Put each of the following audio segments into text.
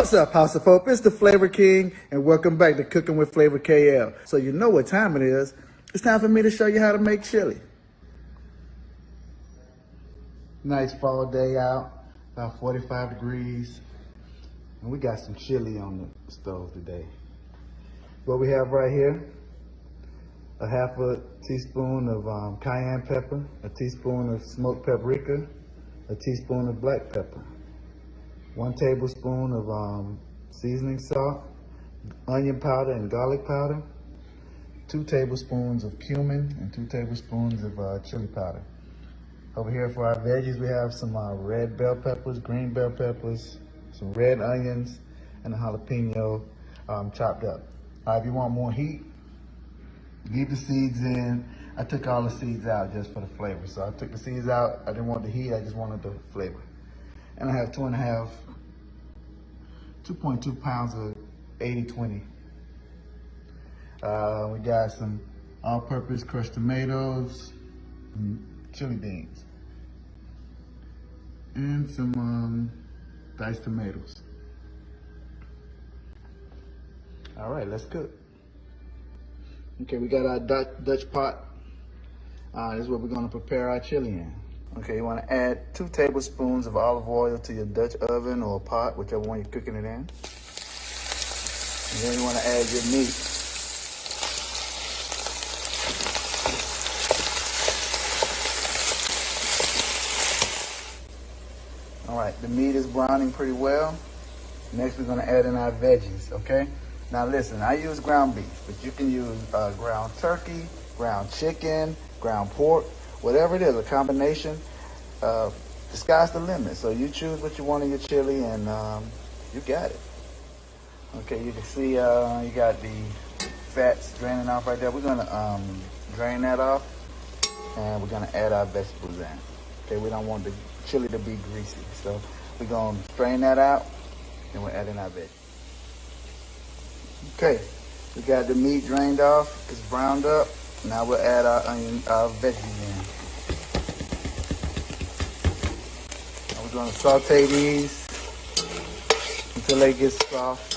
What's up, House of Hope? It's the Flavor King, and welcome back to Cooking with Flavor KL. So you know what time it is. It's time for me to show you how to make chili. Nice fall day out, about 45 degrees. And we got some chili on the stove today. What we have right here, a half a teaspoon of cayenne pepper, a teaspoon of smoked paprika, a teaspoon of black pepper, 1 tablespoon of seasoning salt, onion powder and garlic powder, 2 tablespoons of cumin, and 2 tablespoons of chili powder. Over here for our veggies, we have some red bell peppers, green bell peppers, some red onions, and a jalapeno chopped up. If you want more heat, leave the seeds in. I took all the seeds out just for the flavor. So I took the seeds out. I didn't want the heat, I just wanted the flavor. And I have 2.2 pounds of 80/20. We got some all-purpose crushed tomatoes, and chili beans, and some diced tomatoes. All right, let's cook. Okay, we got our Dutch pot. This is what we're gonna prepare our chili in. Okay, you wanna add 2 tablespoons of olive oil to your Dutch oven or pot, whichever one you're cooking it in. And then you wanna add your meat. All right, the meat is browning pretty well. Next, we're gonna add in our veggies, okay? Now listen, I use ground beef, but you can use ground turkey, ground chicken, ground pork, whatever it is, a combination. The sky's the limit. So you choose what you want in your chili, and you got it. Okay, you can see you got the fats draining off right there. We're gonna drain that off, and we're gonna add our vegetables in. Okay, we don't want the chili to be greasy, so we're gonna strain that out, and we're adding our veggies. Okay, we got the meat drained off, it's browned up. Now we'll add our veggies in. Now we're gonna saute these until they get soft.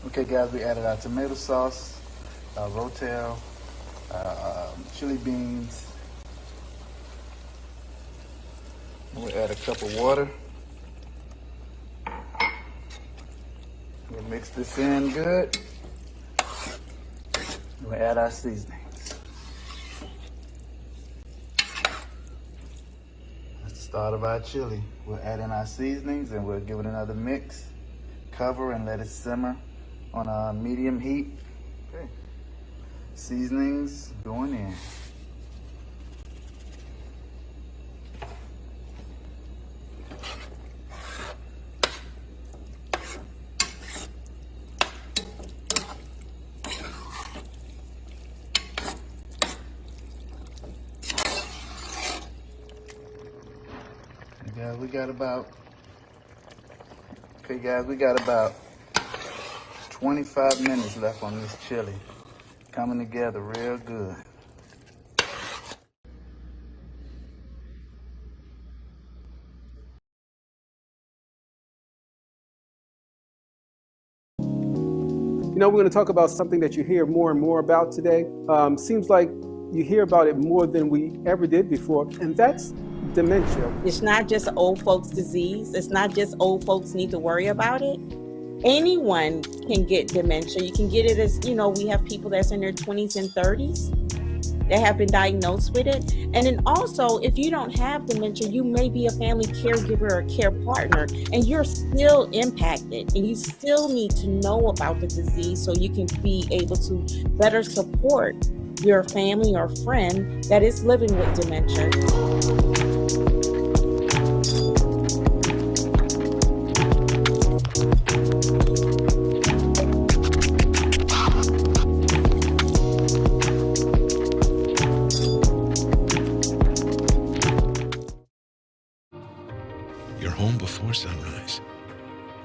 Okay guys, we added our tomato sauce, our rotel, chili beans. We'll add a cup of water. We'll mix this in good. We'll add our seasonings. That's the start of our chili. We'll add in our seasonings and we'll give it another mix. Cover and let it simmer on a medium heat. Okay. Seasonings going in. We got about 25 minutes left on this chili. Coming together real good. You know, we're going to talk about something that you hear more and more about today. Seems like you hear about it more than we ever did before, and that's dementia. It's not just old folks' disease. It's not just old folks need to worry about it. Anyone can get dementia. You can get it as, you know, we have people that's in their 20s and 30s that have been diagnosed with it. And then also, if you don't have dementia, you may be a family caregiver or care partner, and you're still impacted, and you still need to know about the disease so you can be able to better support your family or friend that is living with dementia. home before sunrise.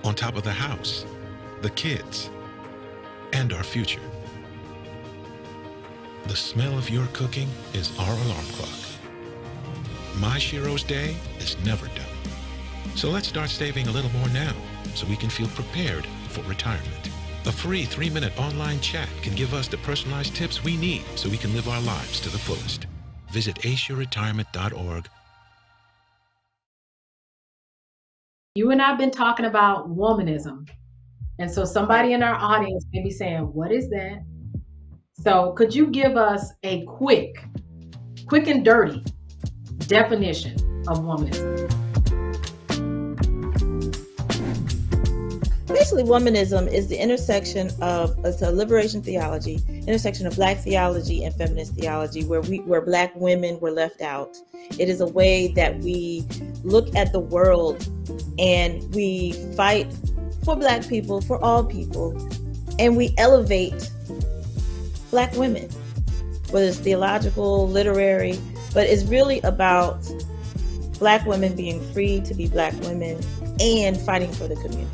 On top of the house, the kids, and our future. The smell of your cooking is our alarm clock. My Shiro's day is never done. So let's start saving a little more now so we can feel prepared for retirement. A free 3-minute online chat can give us the personalized tips we need so we can live our lives to the fullest. Visit aceyourretirement.org. You and I have been talking about womanism. And so somebody in our audience may be saying, what is that? So could you give us a quick and dirty definition of womanism? Basically, womanism is the intersection of it's a liberation theology, intersection of Black theology and feminist theology, where Black women were left out. It is a way that we look at the world and we fight for Black people, for all people, and we elevate Black women, whether it's theological, literary, but it's really about Black women being free to be Black women and fighting for the community.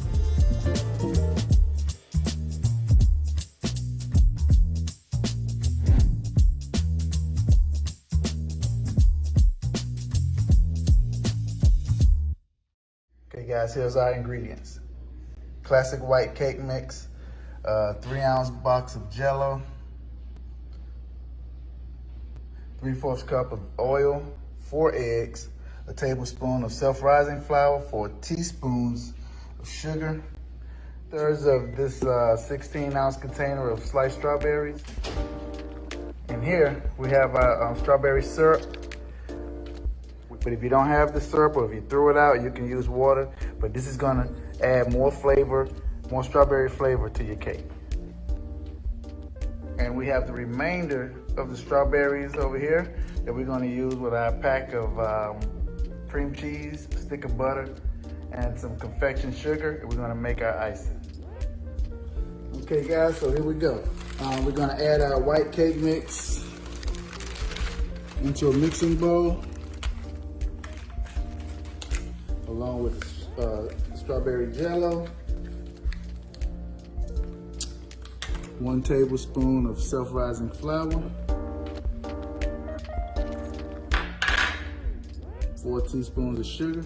Okay guys, here's our ingredients. Classic white cake mix, 3-ounce box of Jell-O, 3/4 cup of oil, 4 eggs, a tablespoon of self-rising flour, 4 teaspoons of sugar, 1/3 of this 16-ounce container of sliced strawberries. And here we have our strawberry syrup. But if you don't have the syrup, or if you threw it out, you can use water. But this is gonna add more flavor, more strawberry flavor to your cake. And we have the remainder of the strawberries over here that we're gonna use with our pack of cream cheese, a stick of butter, and some confection sugar. And we're gonna make our icing. Okay guys, so here we go. We're gonna add our white cake mix into a mixing bowl, along with strawberry Jell-O, 1 tablespoon of self-rising flour, 4 teaspoons of sugar,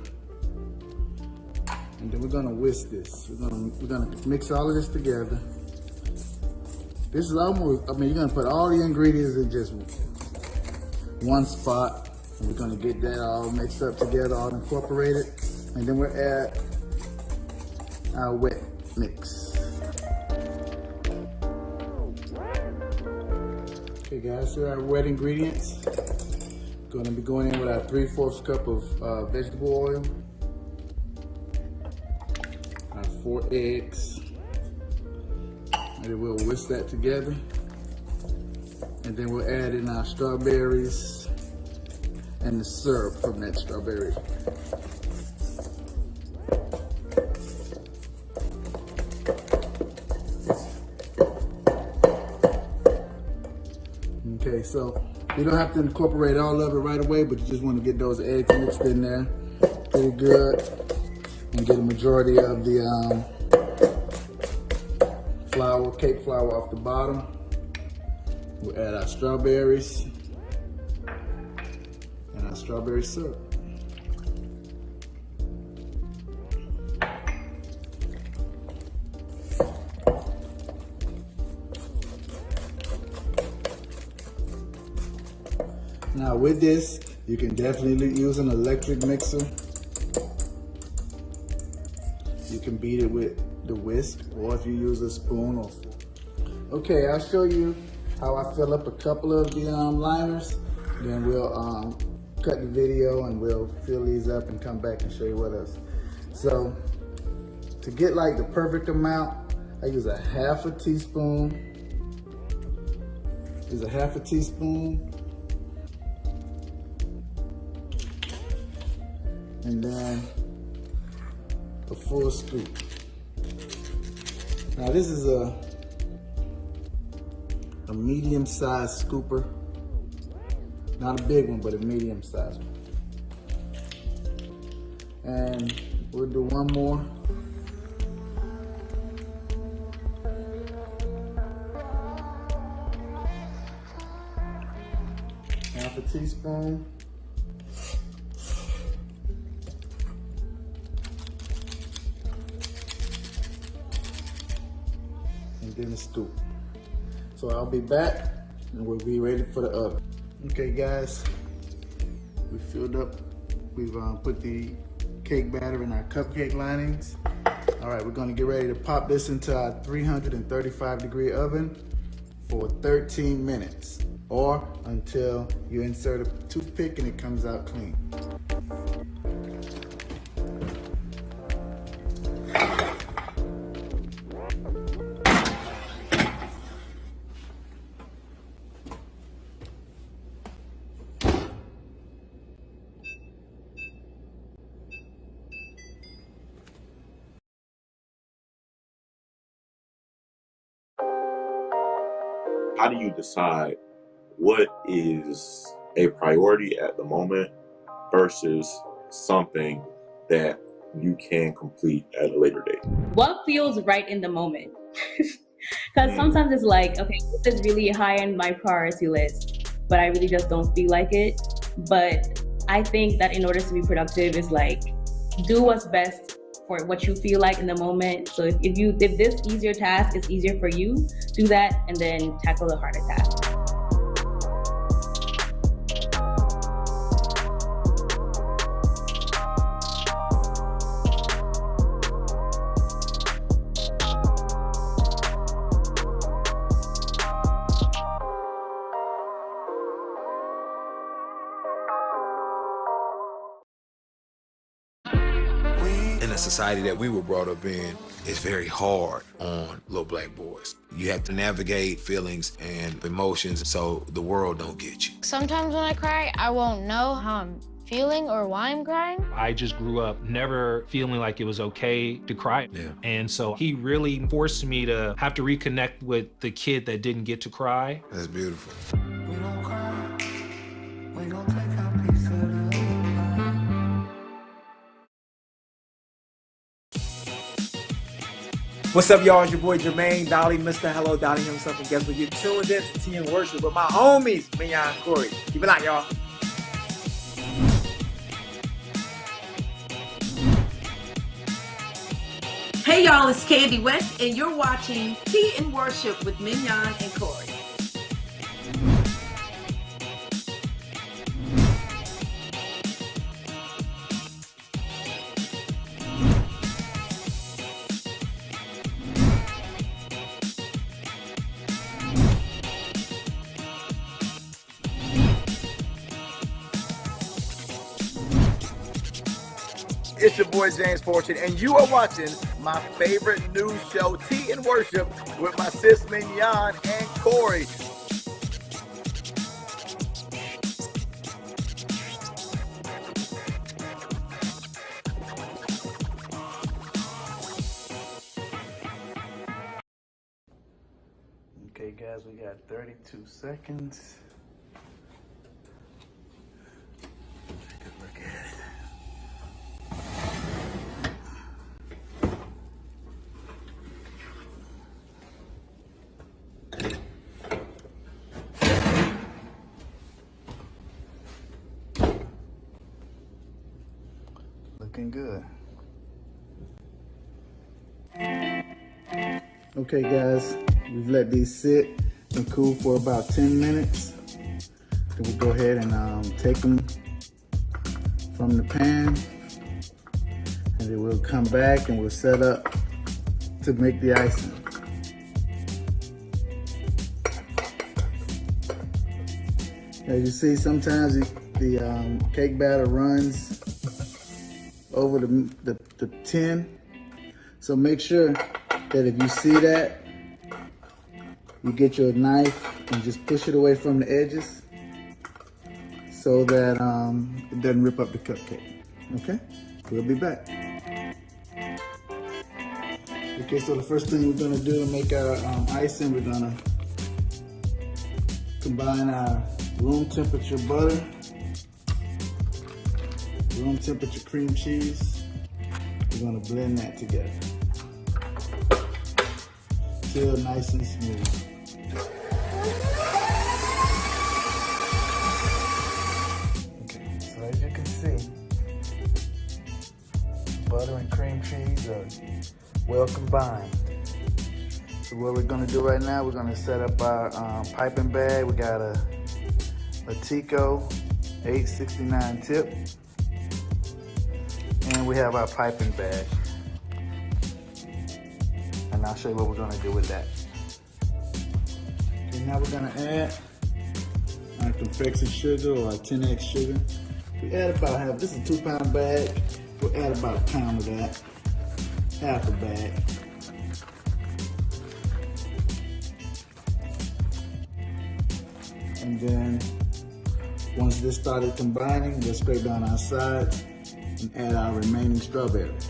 and then we're gonna whisk this. We're gonna mix all of this together. This is almost, you're gonna put all the ingredients in just one spot, and we're gonna get that all mixed up together, all incorporated. And then we'll add our wet mix. Okay guys, here are our wet ingredients. Gonna be going in with our 3/4 cup of vegetable oil, our 4 eggs, and then we'll whisk that together. And then we'll add in our strawberries and the syrup from that strawberry. Okay, so you don't have to incorporate all of it right away, but you just want to get those eggs mixed in there pretty good and get a majority of the cake flour off the bottom. We'll add our strawberries and our strawberry syrup. Now with this, you can definitely use an electric mixer. You can beat it with the whisk, or if you use a spoon or fork. Okay, I'll show you how I fill up a couple of the liners. Then we'll cut the video and we'll fill these up and come back and show you what else. So to get like the perfect amount, I use a 1/2 teaspoon. Use a 1/2 teaspoon. And then a full scoop. Now this is a medium-sized scooper. Not a big one, but a medium-sized one. And We'll do one more. Half a teaspoon. And then a scoop. So I'll be back and we'll be ready for the oven. Okay guys, we filled up, we've put the cake batter in our cupcake linings. All right, we're gonna get ready to pop this into our 335-degree oven for 13 minutes or until you insert a toothpick and it comes out clean. How do you decide what is a priority at the moment versus something that you can complete at a later date? What feels right in the moment? Because sometimes it's like, okay, this is really high on my priority list, but I really just don't feel like it. But I think that in order to be productive is like, do what's best for what you feel like in the moment. So if this easier task is easier for you, do that and then tackle the harder task. In the society that we were brought up in, it's very hard on little black boys. You have to navigate feelings and emotions so the world don't get you. Sometimes when I cry, I won't know how I'm feeling or why I'm crying. I just grew up never feeling like it was okay to cry. Yeah. And so he really forced me to have to reconnect with the kid that didn't get to cry. That's beautiful. We don't cry. We gon' take our piece of the What's up, y'all? It's your boy Jermaine Dolly, Mr. Hello Dolly himself, and guess what? You're tuned in to Tea and Worship with my homies, Mignon and Corey. Keep it out, y'all. Hey, y'all, it's Candy West, and you're watching Tea and Worship with Mignon and Corey. It's your boy James Fortune, and you are watching my favorite news show, Tea and Worship, with my sis Mignon and Corey. Okay guys, we got 32 seconds. Take a look at it. Looking good. Okay guys, we've let these sit and cool for about 10 minutes. Then we'll go ahead and take them from the pan, and then we'll come back and we'll set up to make the icing. As you see, sometimes the cake batter runs over the tin. So make sure that if you see that, you get your knife and just push it away from the edges so that it doesn't rip up the cupcake. Okay? We'll be back. Okay, so the first thing we're gonna do to make our icing, we're gonna combine our room temperature butter, room temperature cream cheese, We're gonna blend that together till nice and smooth. Okay, so as you can see, butter and cream cheese are well combined. So what we're gonna do right now, we're gonna set up our piping bag. We got a Tico 869 tip, and we have our piping bag. And I'll show you what we're gonna do with that. Okay, now we're gonna add our confection sugar or our 10X sugar. We add about half. This is a 2-pound bag. We'll add about a pound of that, half a bag. And then once this started combining, we'll scrape down our sides and add our remaining strawberries.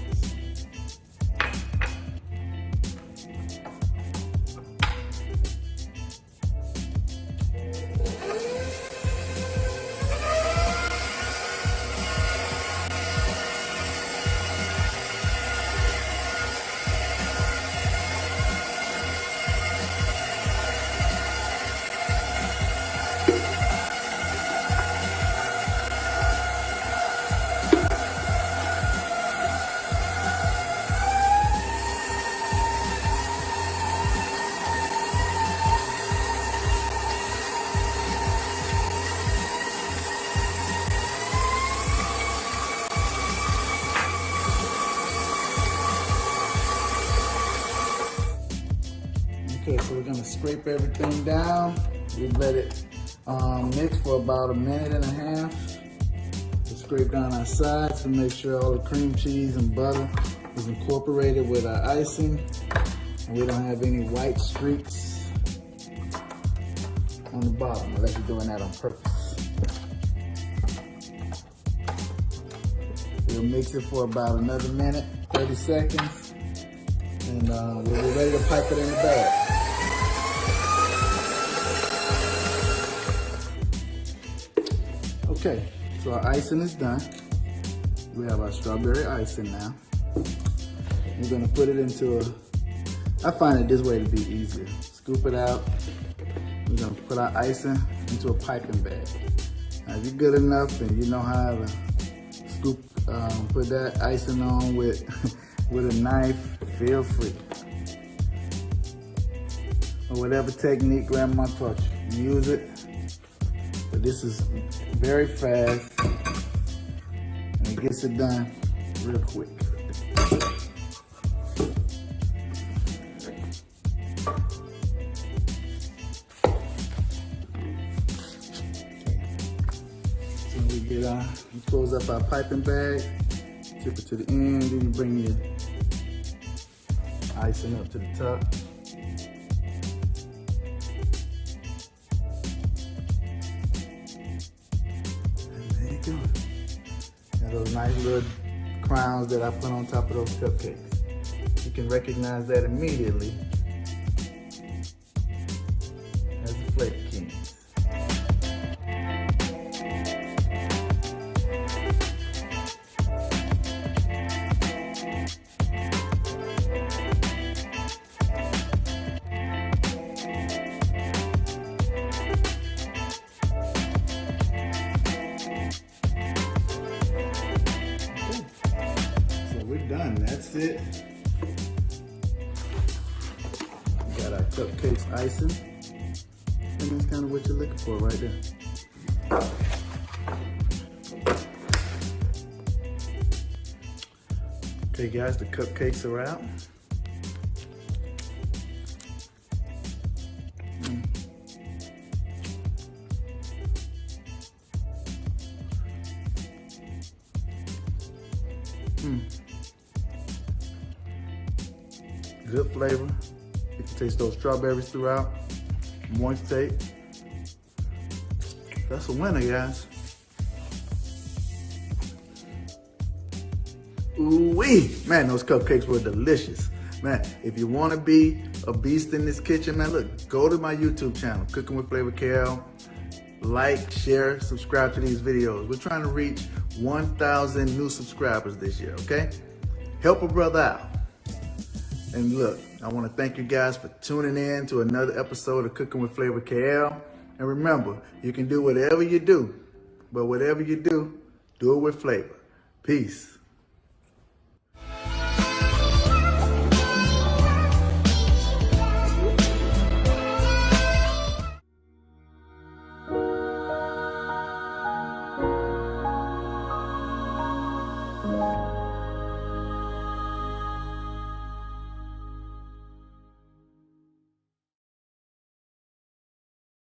Okay, so we're gonna scrape everything down. We let it mix for about a minute and a half. We'll scrape down our sides to make sure all the cream cheese and butter is incorporated with our icing, and we don't have any white streaks on the bottom, unless you're doing that on purpose. We'll mix it for about another minute, 30 seconds, and we'll be ready to pipe it in the bag. Okay, so our icing is done. We have our strawberry icing now. We're gonna put it into I find it this way to be easier. Scoop it out. We're gonna put our icing into a piping bag. Now, if you're good enough and you know how to scoop, put that icing on with with a knife, feel free. Or whatever technique Grandma taught you, use it. But this is very fast and it gets it done real quick. So we get you close up our piping bag, tip it to the end, then you bring your icing up to the top. Those nice little crowns that I put on top of those cupcakes. You can recognize that immediately as the Flavor Kings. Done. That's it. We got our cupcakes icing. And that's kind of what you're looking for right there. Okay guys, the cupcakes are out. Good flavor. You can taste those strawberries throughout. Moist taste. That's a winner, guys. Ooh-wee! Man, those cupcakes were delicious. Man, if you want to be a beast in this kitchen, man, look, go to my YouTube channel, Cooking with Flavor KL. Like, share, subscribe to these videos. We're trying to reach 1,000 new subscribers this year, okay? Help a brother out. And look, I want to thank you guys for tuning in to another episode of Cooking with Flavor KL. And remember, you can do whatever you do, but whatever you do, do it with flavor. Peace.